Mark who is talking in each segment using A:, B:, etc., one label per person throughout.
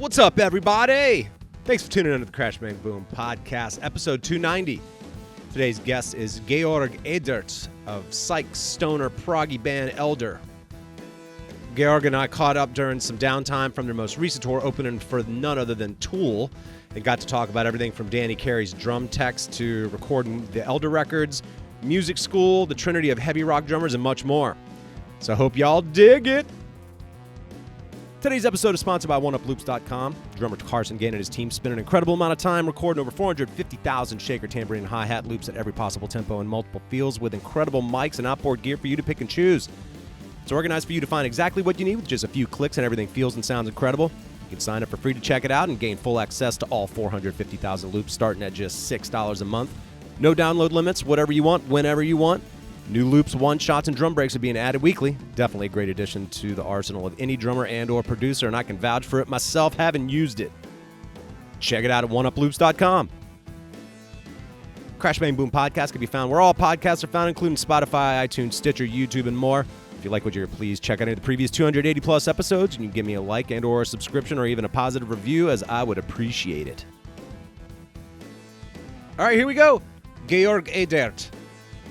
A: What's up, everybody? Thanks for tuning in to the Crash Bang Boom podcast, episode 290. Today's guest is Georg Edert of Psych stoner proggy band Edert-Elder. Georg and I caught up during some downtime from their most recent tour, opening for none other than Tool, and got to talk about everything from Danny Carrey's drum text to recording the Elder records, music school, the trinity of heavy rock drummers, and much more. So I hope y'all dig it. Today's episode is sponsored by OneUpLoops.com. Drummer Carson Gain and his team spent an incredible amount of time recording over 450,000 shaker, tambourine, and hi-hat loops at every possible tempo in multiple fields with incredible mics and outboard gear for you to pick and choose. It's organized for you to find exactly what you need with just a few clicks, and everything feels and sounds incredible. You can sign up for free to check it out and gain full access to all 450,000 loops starting at just $6 a month. No download limits, whatever you want, whenever you want. New loops, one-shots, and drum breaks are being added weekly. Definitely a great addition to the arsenal of any drummer and or producer, and I can vouch for it myself, having used it. Check it out at OneUpLoops.com. Crash Bang Boom Podcast can be found where all podcasts are found, including Spotify, iTunes, Stitcher, YouTube, and more. If you like what you hear, please check out any of the previous 280-plus episodes, and you can give me a like and or a subscription or even a positive review, as I would appreciate it. All right, here we go. Georg Edert.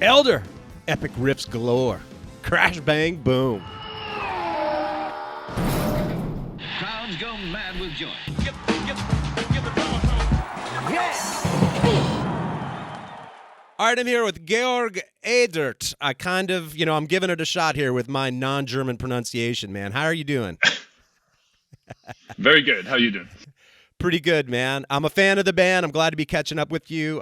A: Elder. Epic riffs galore. Crash Bang Boom.
B: Crowds go mad with joy.
A: Yes! All right, I'm here with Georg Edert. I'm giving it a shot here with my non-German pronunciation, man. How are you doing?
C: Very good. How are you doing?
A: Pretty good, man. I'm a fan of the band. I'm glad to be catching up with you.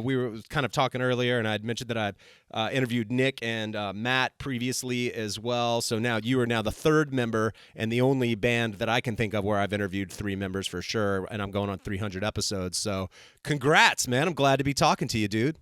A: We were kind of talking earlier, and I'd mentioned that I'd interviewed Nick and Matt previously as well. So now you are now the third member and the only band that I can think of where I've interviewed three members for sure, and I'm going on 300 episodes. So congrats, man. I'm glad to be talking to you, dude.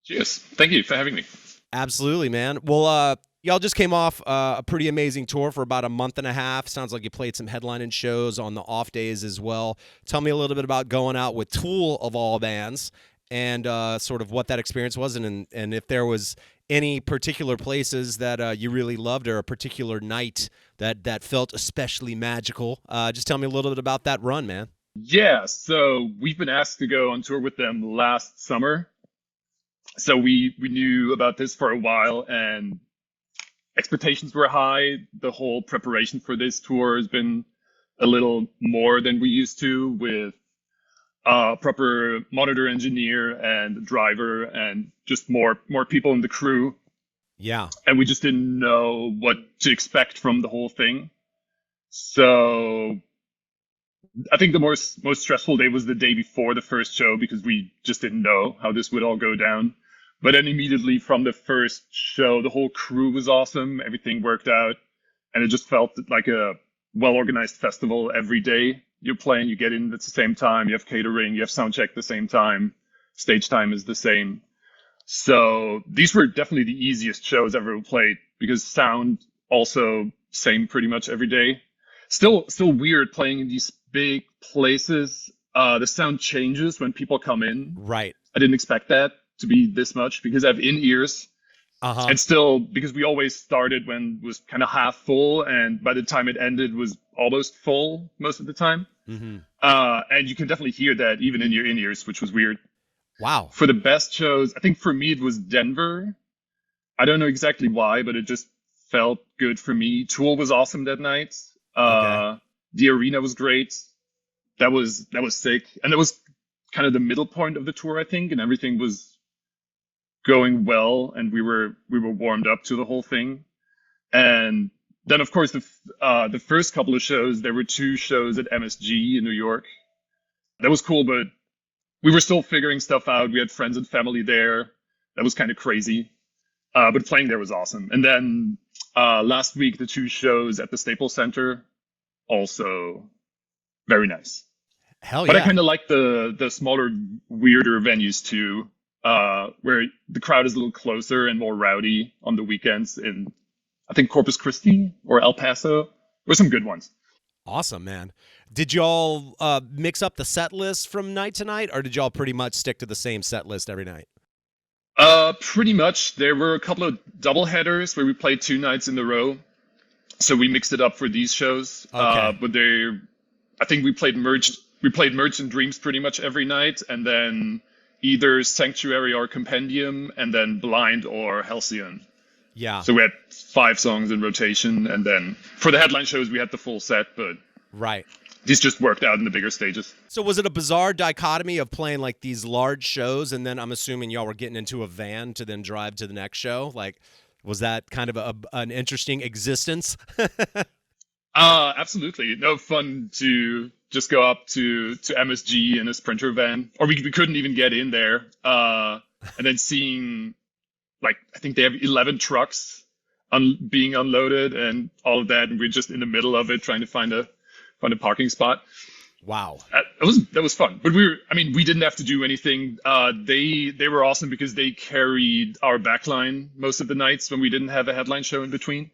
C: Cheers. Thank you for having me.
A: Absolutely, man. Well, y'all just came off a pretty amazing tour for about a month and a half. Sounds like you played some headlining shows on the off days as well. Tell me a little bit about going out with Tool, of all bands, and sort of what that experience was, and if there was any particular places that you really loved or a particular night that felt especially magical. Just tell me a little bit about that run, man.
C: Yeah, so we've been asked to go on tour with them last summer. So we knew about this for a while, and expectations were high. The whole preparation for this tour has been a little more than we used to, with a proper monitor engineer and driver and just more people in the crew.
A: Yeah. And
C: we just didn't know what to expect from the whole thing. So I think the most stressful day was the day before the first show, because we just didn't know how this would all go down. But then immediately from the first show, the whole crew was awesome. Everything worked out. And it just felt like a well-organized festival. Every day you're playing, you get in at the same time. You have catering, you have sound check at the same time. Stage time is the same. So these were definitely the easiest shows I've ever played, because sound also same pretty much every day. Still weird playing in these big places. The sound changes when people come in.
A: Right.
C: I didn't expect that to be this much, because I have in-ears. And still, because we always started when it was kind of half full, and by the time it ended was almost full most of the time. Mm-hmm. And you can definitely hear that even in your in-ears, which was weird.
A: Wow. For
C: the best shows, I think for me it was Denver. I don't know exactly why, but it just felt good for me. Tool was awesome that night. Okay. The arena was great. That was sick. And that was kind of the middle point of the tour, I think, and everything was going well, and we were warmed up to the whole thing. And then, of course, the first couple of shows, there were two shows at MSG in New York. That was cool, but we were still figuring stuff out. We had friends and family there. That was kind of crazy. But playing there was awesome. And then last week, the two shows at the Staples Center, also very nice.
A: Hell yeah.
C: But I kind of like the smaller, weirder venues too, where the crowd is a little closer and more rowdy on the weekends in, I think, Corpus Christi or El Paso. There were some good ones.
A: Awesome, man. Did y'all mix up the set list from night to night, or did y'all pretty much stick to the same set list every night?
C: Pretty much. There were a couple of double headers where we played 2 nights in a row. So we mixed it up for these shows. Okay. But I think we played Merchant Dreams pretty much every night, and then either Sanctuary or Compendium, and then Blind or Halcyon.
A: Yeah.
C: So we had 5 songs in rotation, and then for the headline shows we had the full set, but
A: right.
C: These just worked out in the bigger stages.
A: So was it a bizarre dichotomy of playing like these large shows, and then I'm assuming y'all were getting into a van to then drive to the next show? Like, was that kind of an interesting existence?
C: Absolutely. No, fun to just go up to MSG in a Sprinter van, or we couldn't even get in there. And then seeing, like, I think they have 11 trucks being unloaded and all of that, and we're just in the middle of it trying to find a parking spot.
A: Wow.
C: That was fun. But we didn't have to do anything. They were awesome because they carried our backline most of the nights when we didn't have a headline show in between.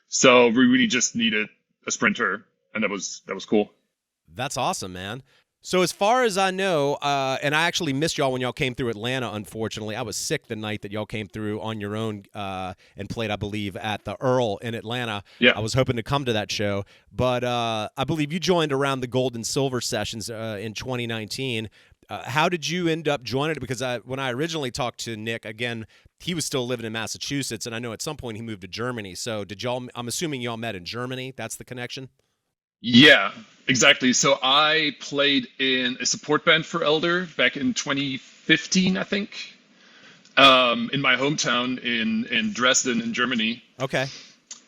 C: So we really just needed a Sprinter, and that was cool.
A: That's awesome, man. So as far as I know, and I actually missed y'all when y'all came through Atlanta, unfortunately. I was sick the night that y'all came through on your own and played, I believe, at the Earl in Atlanta.
C: Yeah.
A: I was hoping to come to that show. But I believe you joined around the Gold and Silver sessions in 2019. How did you end up joining it? Because when I originally talked to Nick, again, he was still living in Massachusetts, and I know at some point he moved to Germany. So I'm assuming y'all met in Germany. That's the connection?
C: Yeah, exactly. So I played in a support band for Elder back in 2015, I think, in my hometown in Dresden in Germany.
A: Okay.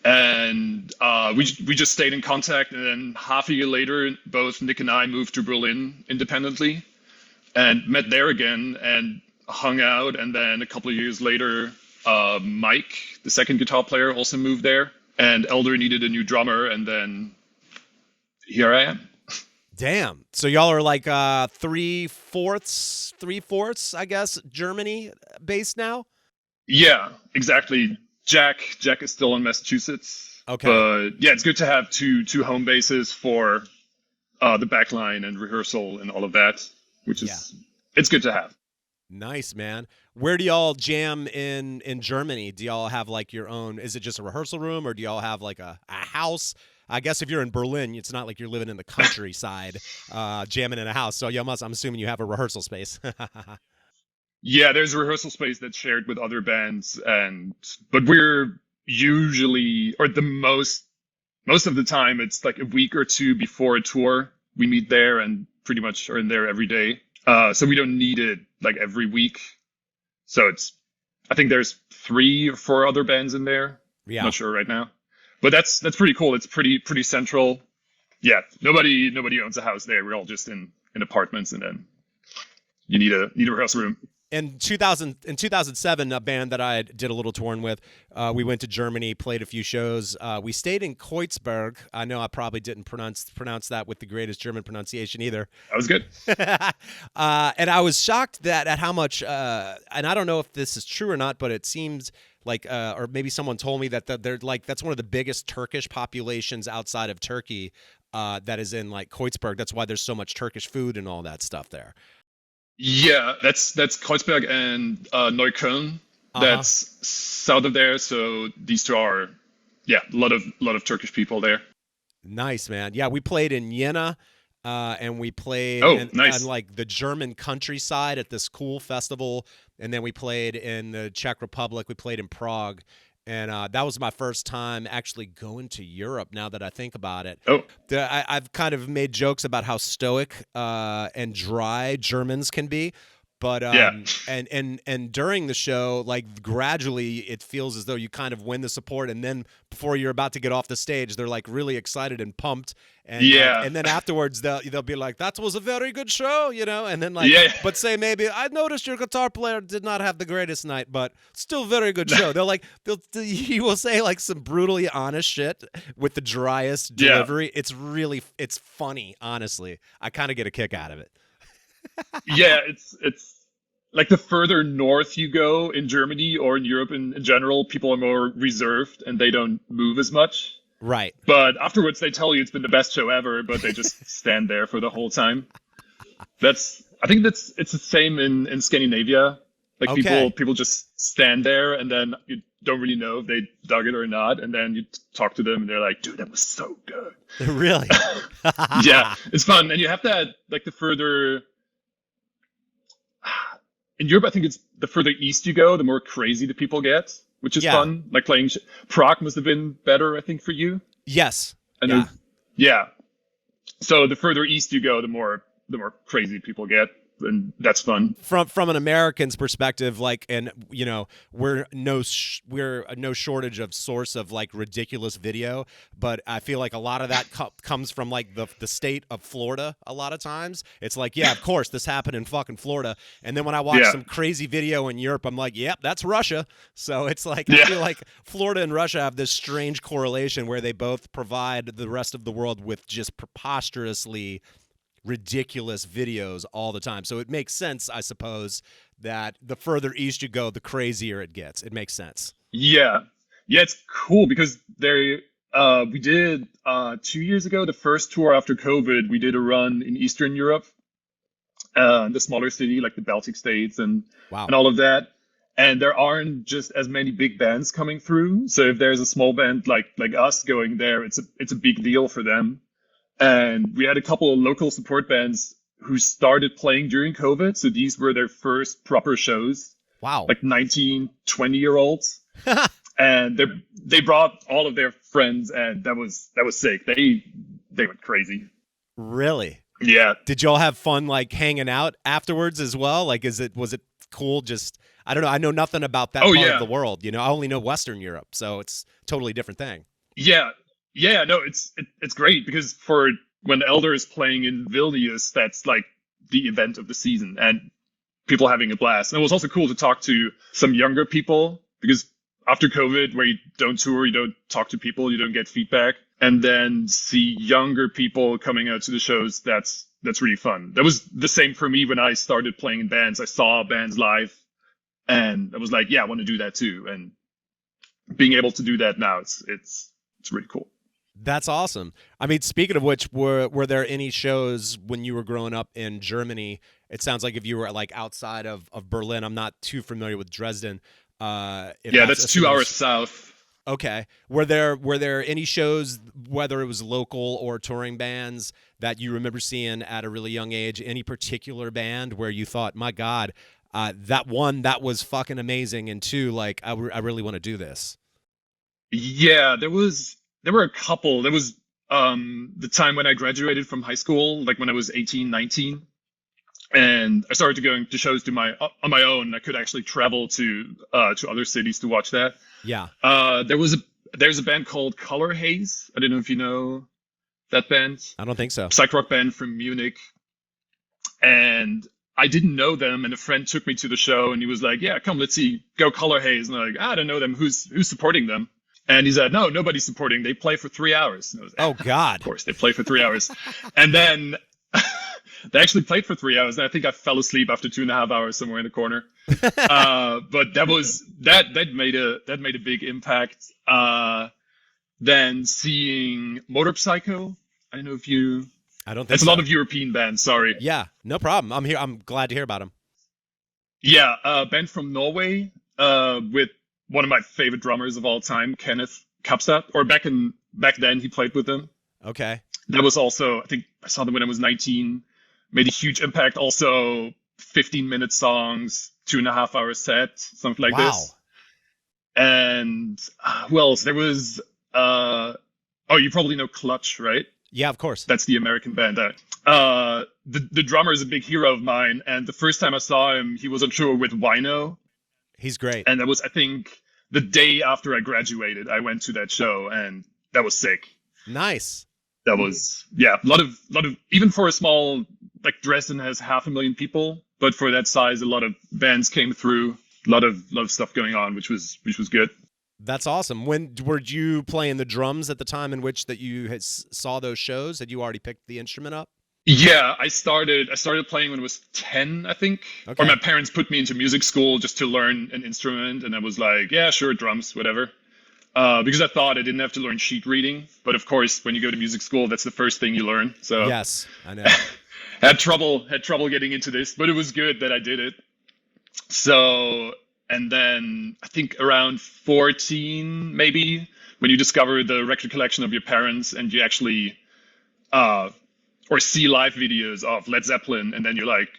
C: And we just stayed in contact, and then half a year later, both Nick and I moved to Berlin independently and met there again and hung out. And then a couple of years later, Mike, the second guitar player, also moved there, and Elder needed a new drummer, and then here I am.
A: Damn. So y'all are like 3/4, I guess, Germany based now?
C: Yeah, exactly. Jack is still in Massachusetts.
A: Okay.
C: But yeah, it's good to have two home bases for the backline and rehearsal and all of that, which is it's good to have.
A: Nice, man. Where do y'all jam in Germany? Do y'all have like your own, is it just a rehearsal room, or do y'all have like a house? I guess if you're in Berlin, it's not like you're living in the countryside, jamming in a house. So I'm assuming you have a rehearsal space.
C: Yeah, there's a rehearsal space that's shared with other bands, but we're usually, or the most of the time, it's like a week or two before a tour. We meet there and pretty much are in there every day. So we don't need it like every week. So I think there's 3 or 4 other bands in there.
A: Yeah.
C: I'm not sure right now. But that's pretty cool. It's pretty central. Yeah, nobody owns a house there. We're all just in apartments, and then you need a rehearsal room.
A: In 2007, a band that I did a little touring with, we went to Germany, played a few shows. We stayed in Kreuzberg. I know I probably didn't pronounce that with the greatest German pronunciation either.
C: That was good.
A: And I was shocked at how much, and I don't know if this is true or not, but it seems like, or maybe someone told me that they're like, that's one of the biggest Turkish populations outside of Turkey that is in like Kreuzberg. That's why there's so much Turkish food and all that stuff there.
C: Yeah, that's Kreuzberg and Neukölln. That's south of there. So these two are, a lot of Turkish people there.
A: Nice, man. Yeah, we played in Jena, and we played
C: nice.
A: on like the German countryside at this cool festival, and then we played in the Czech Republic. We played in Prague. And that was my first time actually going to Europe, now that I think about it.
C: Oh.
A: I've kind of made jokes about how stoic and dry Germans can be. But and during the show, like gradually it feels as though you kind of win the support, and then before you're about to get off the stage, they're like really excited and pumped, and and then afterwards they'll be like, "That was a very good show," and then but say maybe, "I noticed your guitar player did not have the greatest night, but still very good show." He will say like some brutally honest shit with the driest delivery. It's funny, honestly. I kind of get a kick out of it.
C: Yeah, it's like the further north you go in Germany or in Europe in general, people are more reserved and they don't move as much.
A: Right.
C: But afterwards they tell you it's been the best show ever, but they just stand there for the whole time. I think it's the same in Scandinavia. Like
A: Okay.
C: people just stand there and then you don't really know if they dug it or not. And then you talk to them and they're like, dude, that was so good.
A: Really?
C: Yeah, it's fun. And you have that, like the further, in Europe, I think it's the further east you go, the more crazy the people get, which is
A: Yeah.
C: fun. Like playing, Prague must have been better, I think, for you.
A: Yes.
C: I know. Yeah. So the further east you go, the more crazy people get. And that's fun.
A: From an American's perspective, like, and you know, we're no shortage of source of like ridiculous video, but I feel like a lot of that comes from like the state of Florida. A lot of times, it's like, yeah, of course, this happened in fucking Florida. And then when I watch some crazy video in Europe, I'm like, yep, that's Russia. So it's like I feel like Florida and Russia have this strange correlation where they both provide the rest of the world with just preposterously ridiculous videos all the time. So it makes sense, I suppose, that the further east you go, the crazier it gets. It makes sense.
C: Yeah. Yeah, it's cool because we did 2 years ago, the first tour after COVID, we did a run in Eastern Europe, the smaller city, like the Baltic states and all of that. And there aren't just as many big bands coming through. So if there's a small band like us going there, it's a big deal for them. And we had a couple of local support bands who started playing during COVID. So these were their first proper shows.
A: Wow.
C: Like 19, 20-year-olds. And they brought all of their friends, and that was sick. They went crazy.
A: Really?
C: Yeah.
A: Did y'all have fun like hanging out afterwards as well? Like was it cool just I don't know. I know nothing about that part of the world. You know, I only know Western Europe, so it's a totally different thing.
C: Yeah. Yeah, no, it's great because for when Elder is playing in Vilnius, that's like the event of the season and people having a blast. And it was also cool to talk to some younger people because after COVID, where you don't tour, you don't talk to people, you don't get feedback, and then see younger people coming out to the shows, that's really fun. That was the same for me when I started playing in bands. I saw bands live and I was like, yeah, I want to do that too. And being able to do that now, it's really cool.
A: That's awesome. I mean, speaking of which, were there any shows when you were growing up in Germany? It sounds like if you were like outside of Berlin, I'm not too familiar with Dresden.
C: That's 2 hours south.
A: Okay. Were there any shows, whether it was local or touring bands, that you remember seeing at a really young age? Any particular band where you thought, my God, that was fucking amazing, and two, like I really want to do this?
C: Yeah, there were a couple. There was the time when I graduated from high school, like when I was 18, 19. And I started going to shows on my own. I could actually travel to other cities to watch that.
A: Yeah.
C: There's a band called Color Haze. I don't know if you know that band.
A: I don't think so.
C: Psych rock band from Munich. And I didn't know them, and a friend took me to the show, and he was like, "Yeah, come, let's see, go Color Haze." And I'm like, "I don't know them. Who's supporting them?" And he said, "No, nobody's supporting. They play for 3 hours." And I was like,
A: oh God!
C: Of course, they play for 3 hours. And then they actually played for 3 hours, and I think I fell asleep after 2.5 hours somewhere in the corner. But that made a big impact. Then seeing Motor Psycho. I don't know if you.
A: I don't think
C: It's
A: so.
C: a lot of European bands. Sorry.
A: Yeah, no problem. I'm here. I'm glad to hear about them.
C: Yeah, a band from Norway with one of my favorite drummers of all time, Kenneth Kapstad. Or back then, he played with them.
A: Okay.
C: That was also, I think I saw them when I was 19. Made a huge impact. Also, 15-minute songs, 2.5 hour set, something like this. And who else? There was, you probably know Clutch, right?
A: Yeah, of course.
C: That's the American band. The drummer is a big hero of mine. And the first time I saw him, he was on tour with Wino.
A: He's great.
C: And that was, I think, the day after I graduated. I went to that show, and that was sick.
A: Nice.
C: That was, yeah, a lot of, even for a small, like Dresden has 500,000 people, but for that size, a lot of bands came through, a lot of stuff going on, which was good.
A: That's awesome. When were you playing the drums at the time in which that you saw those shows? Had you already picked the instrument up?
C: Yeah, I started playing when I was 10, I think.
A: Okay.
C: Or my parents put me into music school just to learn an instrument, and I was like, yeah, sure, drums, whatever. Because I thought I didn't have to learn sheet reading, but of course, when you go to music school, that's the first thing you learn. So
A: yes, I know.
C: had trouble getting into this, but it was good that I did it. So, and then I think around 14, maybe, when you discover the record collection of your parents and you actually, or see live videos of Led Zeppelin, and then you're like,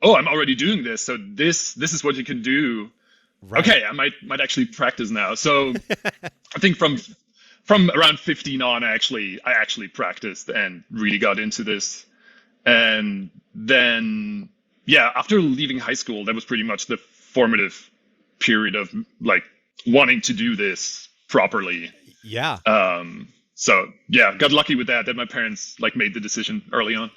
C: oh, I'm already doing this. So this is what you can do. Right. Okay, I might actually practice now. So I think from around 15 on, I actually practiced and really got into this. And then, yeah, after leaving high school, that was pretty much the formative period of like wanting to do this properly.
A: Yeah.
C: So yeah, got lucky with that my parents like made the decision early on.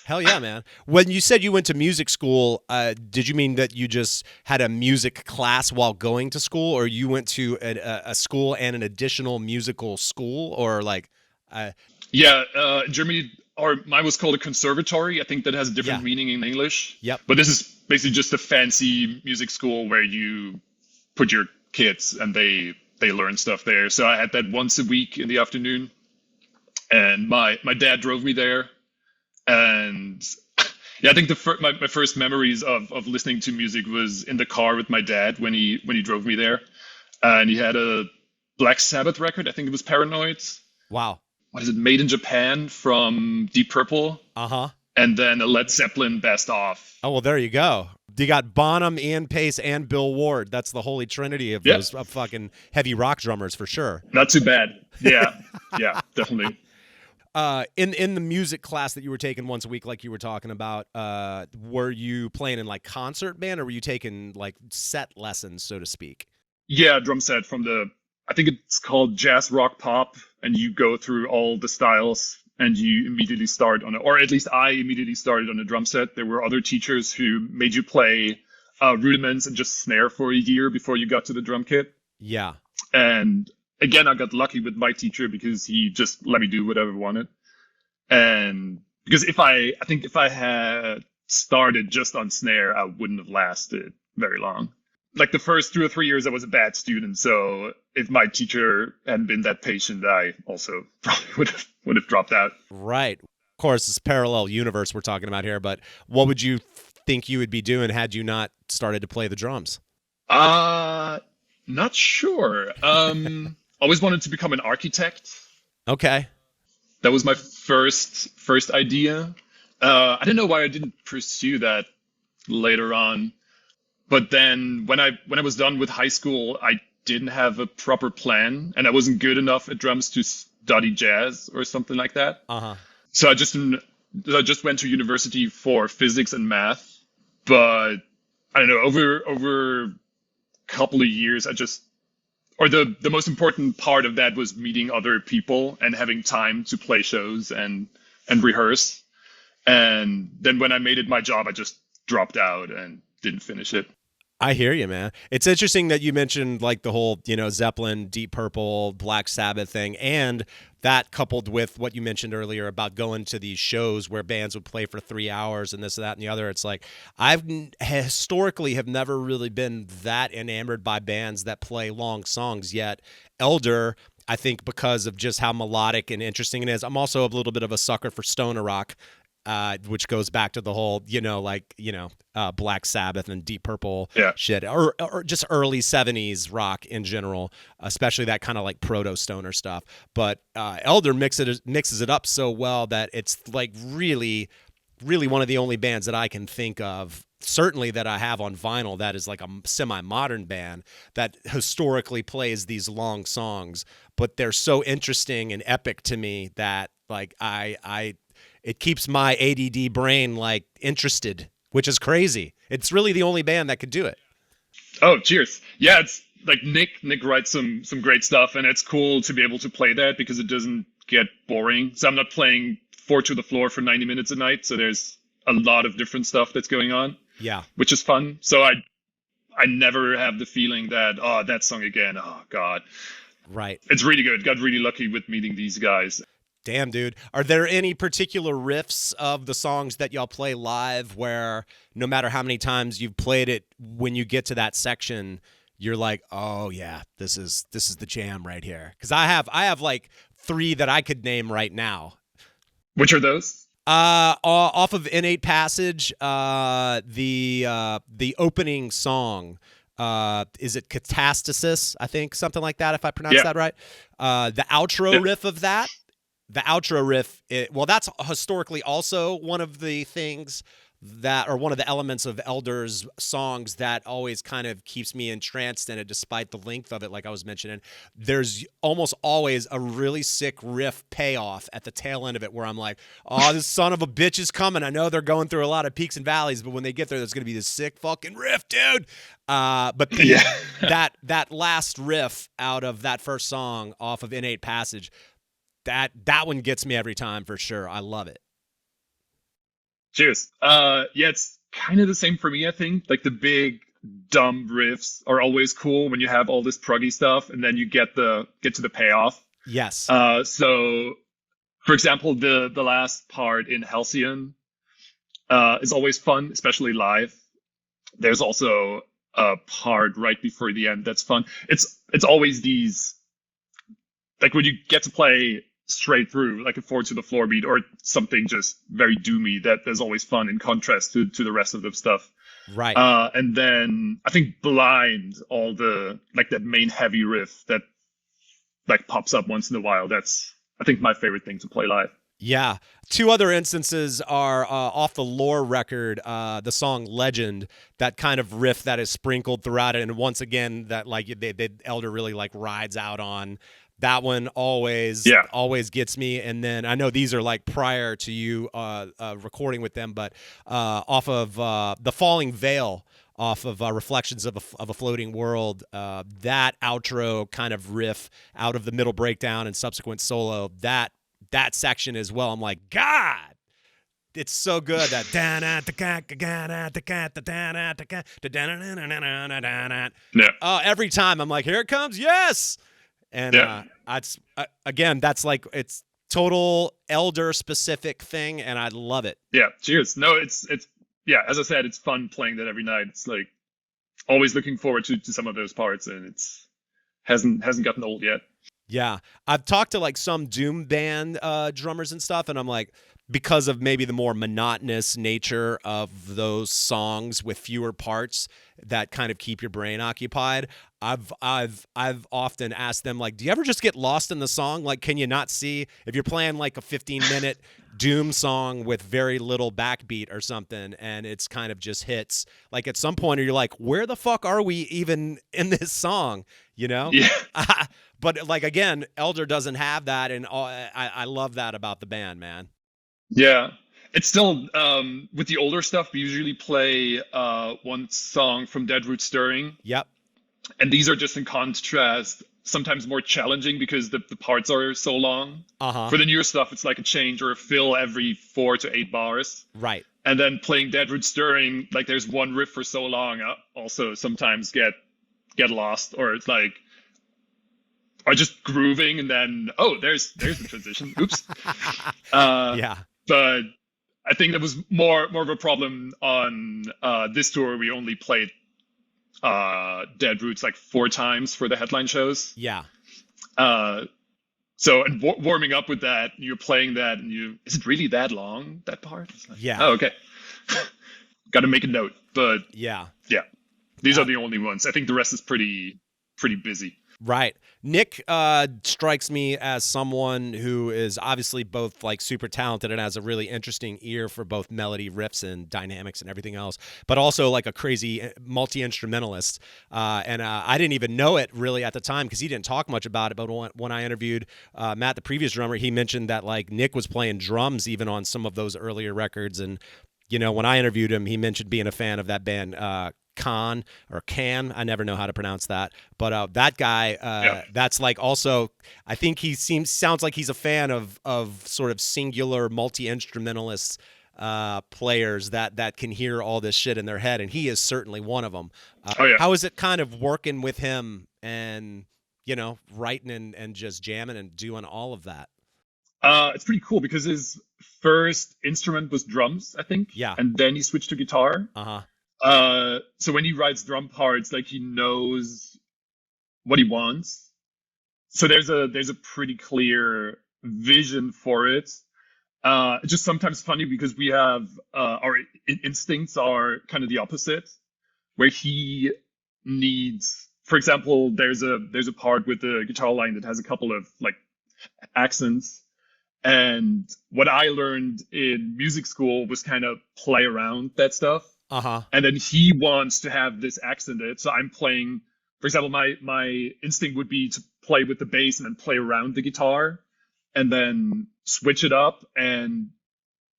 A: Hell yeah, man. When you said you went to music school, did you mean that you just had a music class while going to school, or you went to a school and an additional musical school, or like?
C: Yeah, Germany, or mine was called a conservatory. I think that has a different meaning in English.
A: Yep.
C: But this is basically just a fancy music school where you put your kids and they learn stuff there. So I had that once a week in the afternoon, and my dad drove me there. And yeah, I think my first memories of listening to music was in the car with my dad when he drove me there, and he had a Black Sabbath record. I think it was Paranoid.
A: Wow.
C: What is it? Made in Japan from Deep Purple.
A: Uh-huh.
C: And then a Led Zeppelin Best Of.
A: Oh, well, there you go. You got Bonham, Ian Pace, and Bill Ward. That's the holy trinity of those fucking heavy rock drummers for sure.
C: Not too bad. Yeah. Yeah, definitely.
A: In the music class that you were taking once a week, like you were talking about, were you playing in like concert band, or were you taking like set lessons, so to speak?
C: Yeah, drum set from I think it's called Jazz Rock Pop, and you go through all the styles and you immediately start or at least I immediately started on a drum set. There were other teachers who made you play rudiments and just snare for a year before you got to the drum kit.
A: Yeah.
C: And again, I got lucky with my teacher because he just let me do whatever I wanted. And because I think if I had started just on snare, I wouldn't have lasted very long. Like the first 2 or 3 years, I was a bad student. So if my teacher hadn't been that patient, I also probably would have dropped out.
A: Right. Of course, it's parallel universe we're talking about here, but what would you think you would be doing had you not started to play the drums?
C: Not sure. Always wanted to become an architect.
A: Okay.
C: That was my first idea. I don't know why I didn't pursue that later on. But then when I was done with high school, I didn't have a proper plan, and I wasn't good enough at drums to study jazz or something like that.
A: Uh-huh.
C: So I just went to university for physics and math. But I don't know, over a couple of years, the most important part of that was meeting other people and having time to play shows and rehearse. And then when I made it my job, I just dropped out and didn't finish it.
A: I hear you, man. It's interesting that you mentioned like the whole, Zeppelin, Deep Purple, Black Sabbath thing, and that coupled with what you mentioned earlier about going to these shows where bands would play for 3 hours and this, that, and the other. It's like I've historically have never really been that enamored by bands that play long songs, yet Elder, I think because of just how melodic and interesting it is. I'm also a little bit of a sucker for stoner rock. Which goes back to the whole, Black Sabbath and Deep Purple shit, or just early 70s rock in general, especially that kind of like proto-stoner stuff. But Elder mixes it up so well that it's like really, really one of the only bands that I can think of, certainly that I have on vinyl, that is like a semi-modern band that historically plays these long songs, but they're so interesting and epic to me that like it keeps my ADD brain like interested, which is crazy. It's really the only band that could do it.
C: Oh, cheers. Yeah, it's like Nick writes some great stuff, and it's cool to be able to play that because it doesn't get boring. So I'm not playing 4 to the floor for 90 minutes a night. So there's a lot of different stuff that's going on. Yeah. Which is fun. So I never have the feeling that, that song again. Oh God.
A: Right.
C: It's really good. Got really lucky with meeting these guys.
A: Damn, dude. Are there any particular riffs of the songs that y'all play live where no matter how many times you've played it, when you get to that section, you're like, oh yeah, this is the jam right here? Because I have like 3 that I could name right now.
C: Which are those?
A: Off of Innate Passage, the opening song, is it Catastasis? I think something like that, if I pronounce that right. The outro riff of that, that's historically also one of the things that, or one of the elements of Elder's songs that always kind of keeps me entranced in it, despite the length of it. Like I was mentioning, there's almost always a really sick riff payoff at the tail end of it where I'm like, oh, this son of a bitch is coming. I know they're going through a lot of peaks and valleys, but when they get there, there's going to be this sick fucking riff, dude. But that last riff out of that first song off of Innate Passage, that one gets me every time for sure. I love it.
C: Cheers. It's kind of the same for me, I think. Like the big dumb riffs are always cool when you have all this proggy stuff, and then you get to the payoff.
A: Yes.
C: So, for example, the last part in Halcyon is always fun, especially live. There's also a part right before the end that's fun. It's always these, like when you get to play straight through, like a 4 to the floor beat or something just very doomy, that is always fun in contrast to the rest of the stuff.
A: Right.
C: And then I think Blind, all the, like that main heavy riff that like pops up once in a while, that's, I think, my favorite thing to play live.
A: Yeah. Two other instances are off the Lore record, the song Legend, that kind of riff that is sprinkled throughout it. And once again, that like the Elder really like rides out on. That one always gets me. And then I know these are like prior to you recording with them, but off of The Falling Veil, off of Reflections of a Floating World, that outro kind of riff out of the middle breakdown and subsequent solo, that section as well. I'm like, God, it's so good. That every time I'm like, here it comes, yes. And that's again, that's like, it's total Elder specific thing, and I love it. Yeah, cheers. No, it's as I said, it's fun playing that every night. It's like always looking forward to some of those parts, and it's hasn't gotten old yet. Yeah, I've talked to like some doom band drummers and stuff, and I'm like, because of maybe the more monotonous nature of those songs with fewer parts that kind of keep your brain occupied, I've often asked them, like, do you ever just get lost in the song? Like, can you not see if you're playing like a 15-minute doom song with very little backbeat or something, and it's kind of just hits, like at some point you're like, where the fuck are we even in this song? You know? Yeah. But like, again, Elder doesn't have that, and I love that about the band, man. Yeah, it's still with the older stuff, we usually play one song from Dead Root Stirring. Yep. And these are just in contrast, sometimes more challenging because the parts are so long. Uh-huh. For the newer stuff, it's like a change or a fill every 4 to 8 bars. Right. And then playing Dead Root Stirring, like there's one riff for so long, also sometimes get lost, or it's like, or just grooving, and then there's the transition. Oops. Yeah. But I think that was more of a problem on this tour. We only played Dead Roots like 4 times for the headline shows. Yeah. So and warming up with that, you're playing that, and is it really that long, that part? Like, yeah. Oh, okay. Got to make a note. But yeah. These are the only ones. I think the rest is pretty busy. Right. Nick strikes me as someone who is obviously both like super talented and has a really interesting ear for both melody, riffs, and dynamics and everything else, but also like a crazy multi-instrumentalist. And I didn't even know it really at the time because he didn't talk much about it. But when I interviewed Matt, the previous drummer, he mentioned that like Nick was playing drums even on some of those earlier records. And, you know, when I interviewed him, he mentioned being a fan of that band, Can, I never know how to pronounce that, but that guy, that's like also, I think he sounds like he's a fan of sort of singular multi-instrumentalist players that can hear all this shit in their head, and he is certainly one of them. How is it kind of working with him and, you know, writing and just jamming and doing all of that? It's pretty cool because his first instrument was drums, I think. Yeah. And then he switched to guitar. Uh-huh. So when he writes drum parts, like he knows what he wants. So there's a pretty clear vision for it.
C: It's just sometimes funny because we have our instincts are kind of the opposite, where he needs, for example, there's a part with the guitar line that has a couple of like accents, and what I learned in music school was kind of play around that stuff. And then he wants to have this accented, so I'm playing. For example, my instinct would be to play with the bass and then play around the guitar, and then switch it up. And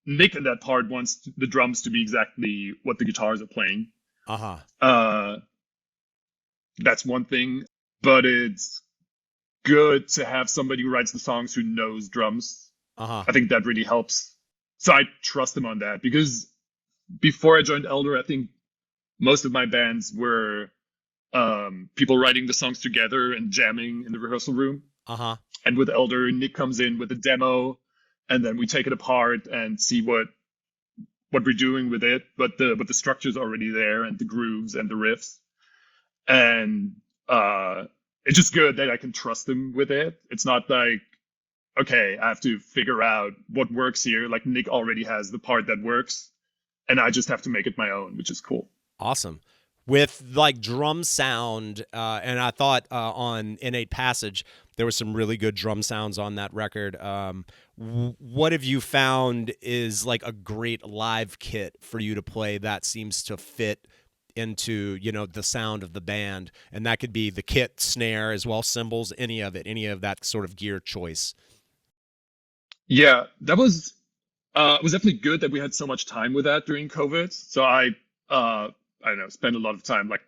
C: Nick in that part wants the drums to be exactly what the guitars are playing. That's one thing, but it's good to have somebody who writes the songs who knows drums. I think that really helps. So I trust him on that, because before I joined Elder, I think most of my bands were people writing the songs together and jamming in the rehearsal room. And with Elder, Nick comes in with a demo, and then we take it apart and see what we're doing with it. But the structure's already there, and the grooves and the riffs. And it's just good that I can trust him with it. It's not like, okay, I have to figure out what works here. Like, Nick already has the part that works, and I just have to make it my own, which is cool.
A: Awesome. With like drum sound, and I thought on Innate Passage, there was some really good drum sounds on that record. What have you found is like a great live kit for you to play that seems to fit into, you know, the sound of the band? And that could be the kit, snare, as well, cymbals, any of that sort of gear choice.
C: Yeah, that was definitely good that we had so much time with that during COVID. So I don't know, spend a lot of time like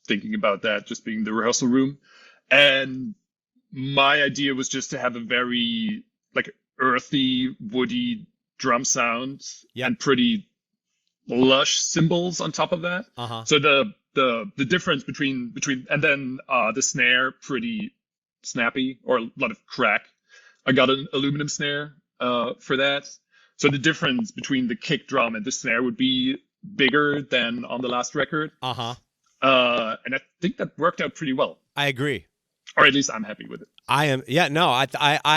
C: thinking about that, just being in the rehearsal room. And my idea was just to have a very like earthy, woody drum sound and pretty lush cymbals on top of that. So the difference between and then the snare pretty snappy, or a lot of crack. I got an aluminum snare for that. So the difference between the kick drum and the snare would be bigger than on the last record. And I think that worked out pretty well.
A: I agree.
C: Or at least I'm happy with it.
A: I am. Yeah, no, I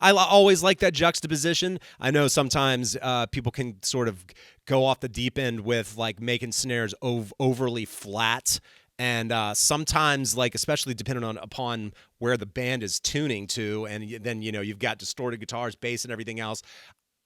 A: always like that juxtaposition. I know sometimes people can sort of go off the deep end with like making snares overly flat. And sometimes, like, especially depending upon where the band is tuning to, and then, you know, you've got distorted guitars, bass, and everything else.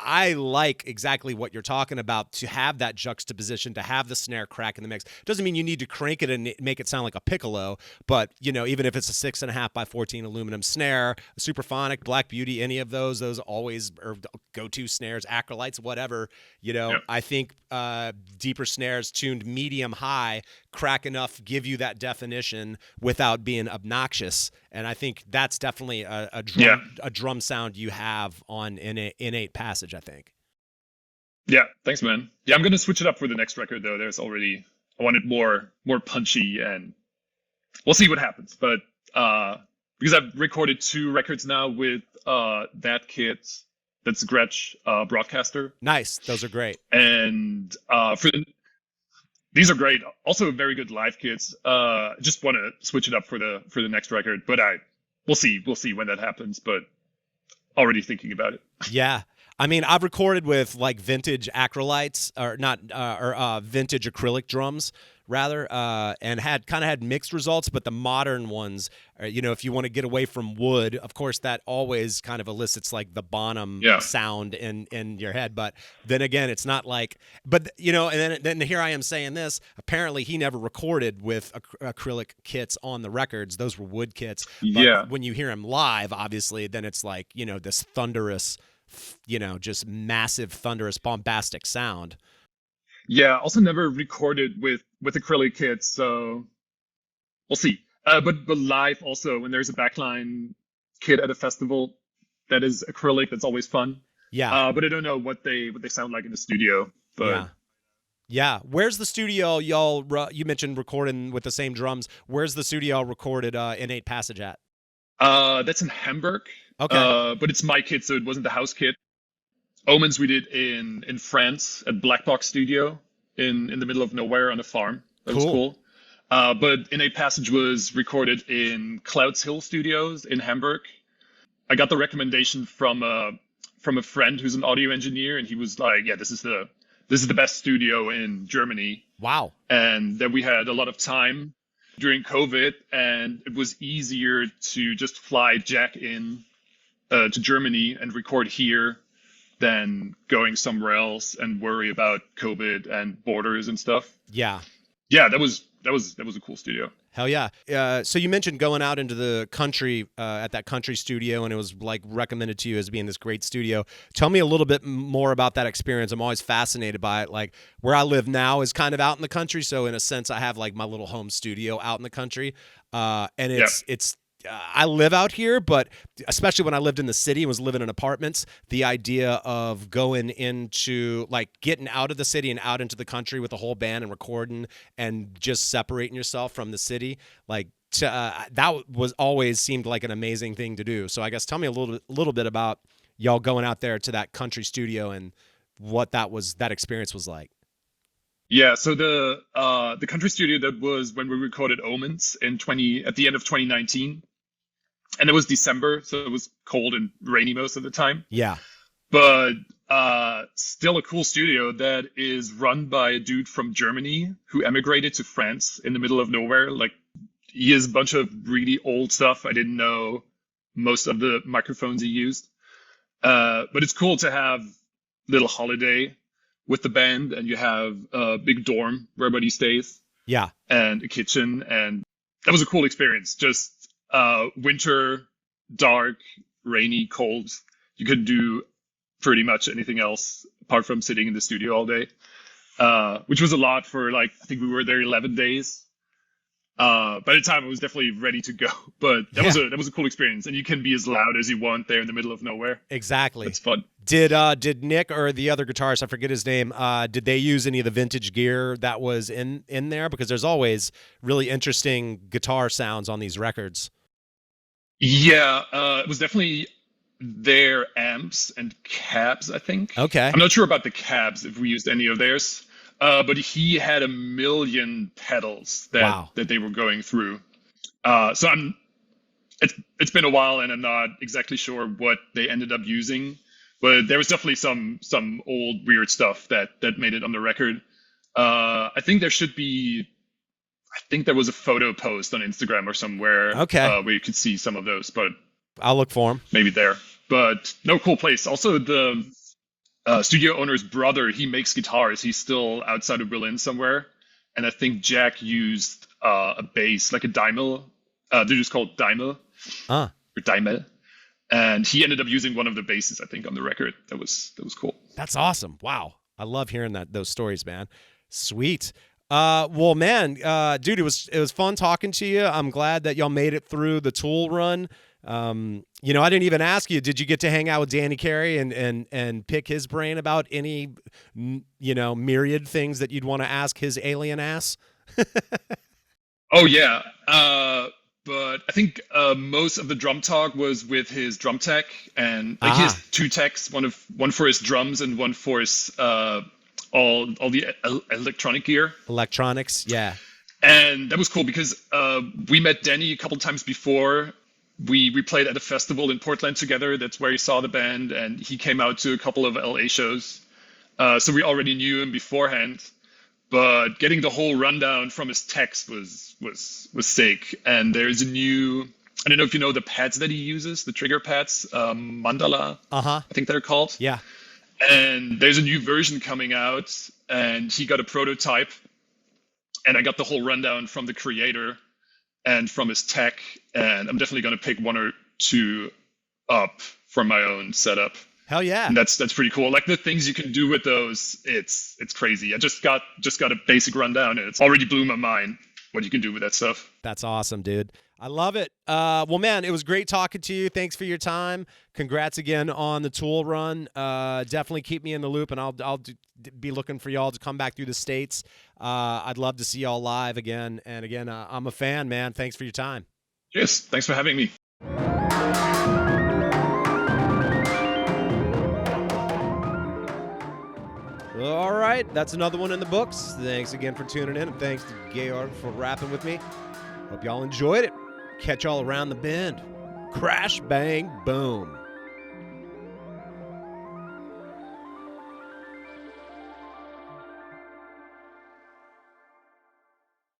A: I like exactly what you're talking about, to have that juxtaposition, to have the snare crack in the mix. Doesn't mean you need to crank it and make it sound like a piccolo, but, you know, even if it's a 6.5 by 14 aluminum snare, a Superphonic, Black Beauty, any of those always are go-to snares, acrylites, whatever, you know. Yep. I think deeper snares tuned medium high crack enough, give you that definition without being obnoxious. And I think that's definitely a drum sound you have on Innate Passage, I think.
C: Yeah, thanks, man. Yeah, I'm going to switch it up for the next record, though. I want it more punchy, and we'll see what happens. But because I've recorded 2 records now with that kit, that's Gretsch Broadcaster.
A: Nice. Those are great. And
C: these are great. Also very good live kits. Just want to switch it up for the next record, but we'll see when that happens, but already thinking about it.
A: Yeah. I mean, I've recorded with like vintage acrylites, vintage acrylic drums rather, and had mixed results, but the modern ones are, you know, if you want to get away from wood, of course that always kind of elicits like the Bonham sound in your head. But then again, it's not like, but you know, and then here I am saying this, apparently he never recorded with acrylic kits on the records. Those were wood kits. But when you hear him live, obviously, then it's like, you know, this thunderous, you know, just massive, thunderous, bombastic sound.
C: Yeah, also never recorded with acrylic kits, so we'll see. But live also, when there's a backline kit at a festival that is acrylic, that's always fun. Yeah. But I don't know what they sound like in the studio. But
A: yeah. Where's the studio y'all? You mentioned recording with the same drums. Where's the studio y'all recorded Innate Passage at?
C: That's in Hamburg. Okay. But it's my kit, so it wasn't the house kit. Omens we did in France at Black Box Studio in the middle of nowhere on a farm. That was cool. But Innate Passage was recorded in Clouds Hill Studios in Hamburg. I got the recommendation from from a friend who's an audio engineer, and he was like, "Yeah, this is the best studio in Germany."
A: Wow.
C: And then we had a lot of time during COVID, and it was easier to just fly Jack in to Germany and record here than going somewhere else and worry about COVID and borders and stuff.
A: Yeah.
C: Yeah, that was a cool studio.
A: Hell yeah. So you mentioned going out into the country at that country studio, and it was like recommended to you as being this great studio. Tell me a little bit more about that experience. I'm always fascinated by it. Like where I live now is kind of out in the country. So in a sense, I have like my little home studio out in the country. And it's I live out here, but especially when I lived in the city and was living in apartments, the idea of going into like getting out of the city and out into the country with a whole band and recording and just separating yourself from the city, like that was always seemed like an amazing thing to do. So I guess tell me a little bit about y'all going out there to that country studio and what that experience was like.
C: Yeah, so the country studio, that was when we recorded Omens at the end of 2019. And it was December, so it was cold and rainy most of the time.
A: Yeah.
C: But still a cool studio that is run by a dude from Germany who emigrated to France in the middle of nowhere. Like, he has a bunch of really old stuff. I didn't know most of the microphones he used. But it's cool to have a little holiday with the band, and you have a big dorm where everybody stays.
A: Yeah.
C: And a kitchen, and that was a cool experience. Just winter, dark, rainy, cold. You couldn't do pretty much anything else apart from sitting in the studio all day, which was a lot for, like, I think we were there 11 days. By the time I was definitely ready to go, but that was a cool experience, and you can be as loud as you want there in the middle of nowhere.
A: Exactly.
C: It's fun.
A: Did Nick or the other guitarist, I forget his name, did they use any of the vintage gear that was in there? Because there's always really interesting guitar sounds on these records. Yeah,
C: it was definitely their amps and cabs, I think.
A: Okay. I'm
C: not sure about the cabs, if we used any of theirs. But he had a million pedals that they were going through. So it's been a while, and I'm not exactly sure what they ended up using. But there was definitely some old weird stuff that made it on the record. I think there was a photo post on Instagram or somewhere.
A: Okay.
C: Where you could see some of those, but
A: I'll look for them.
C: Maybe there. But no, cool place. Also, the studio owner's brother, he makes guitars. He's still outside of Berlin somewhere. And I think Jack used a bass, like a Daimel. They're just called Daimel. Or Daimel. And he ended up using one of the basses, I think, on the record. That was cool.
A: That's awesome. Wow. I love hearing those stories, man. Sweet. Well, man, dude, it was fun talking to you. I'm glad that y'all made it through the Tool run. I didn't even ask you, did you get to hang out with Danny Carrey and pick his brain about any, myriad things that you'd want to ask his alien ass?
C: Oh, yeah. But I think most of the drum talk was with his drum tech, and he has two techs, one for his drums and one for his all the electronic gear.
A: Electronics, yeah.
C: And that was cool because we met Danny a couple times before. We played at a festival in Portland together. That's where he saw the band, and he came out to a couple of LA shows. So we already knew him beforehand. But getting the whole rundown from his text was sick. And there's a new, I don't know if you know the pads that he uses, the trigger pads, Mandala, I think they're called.
A: Yeah.
C: And there's a new version coming out, and he got a prototype. And I got the whole rundown from the creator and from his tech, and I'm definitely going to pick one or two up for my own setup.
A: Hell yeah.
C: And that's pretty cool. Like, the things you can do with those, it's crazy. I just got a basic rundown, and it's already blew my mind what you can do with that stuff.
A: That's awesome, dude. I love it. Well, man, it was great talking to you. Thanks for your time. Congrats again on the Tool run. Definitely keep me in the loop, and I'll be looking for y'all to come back through the States. I'd love to see y'all live again. And again, I'm a fan, man. Thanks for your time.
C: Yes, thanks for having me.
A: All right, that's another one in the books. Thanks again for tuning in, and thanks to Georg for rapping with me. Hope y'all enjoyed it. Catch y'all around the bend. Crash, bang, boom.